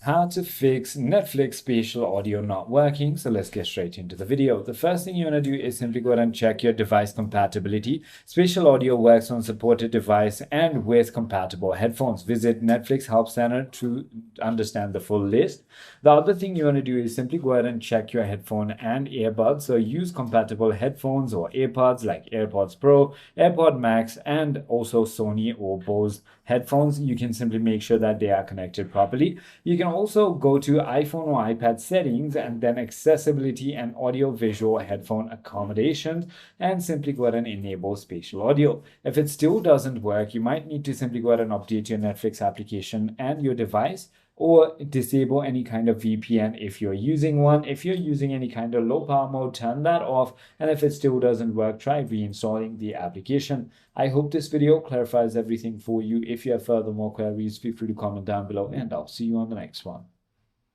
How to fix Netflix Spatial audio not working. So let's get straight into the video. The first thing you want to do is simply go ahead and check your device compatibility. Spatial audio works on supported device and with compatible headphones. Visit Netflix Help Center to understand the full list. The other thing you want to do is simply go ahead and check your headphone and earbuds. So use compatible headphones or AirPods like AirPods Pro, AirPod Max, and also Sony or Bose headphones. You can simply make sure that they are connected properly. You can also go to iPhone or iPad settings and then accessibility and audio visual headphone accommodations and simply go ahead and enable spatial audio. If it still doesn't work, you might need to simply go ahead and update your Netflix application and your device, or disable any kind of VPN if you're using one. If you're using any kind of low power mode, turn that off. And if it still doesn't work, try reinstalling the application. I hope this video clarifies everything for you. If you have further more queries, feel free to comment down below and I'll see you on the next one.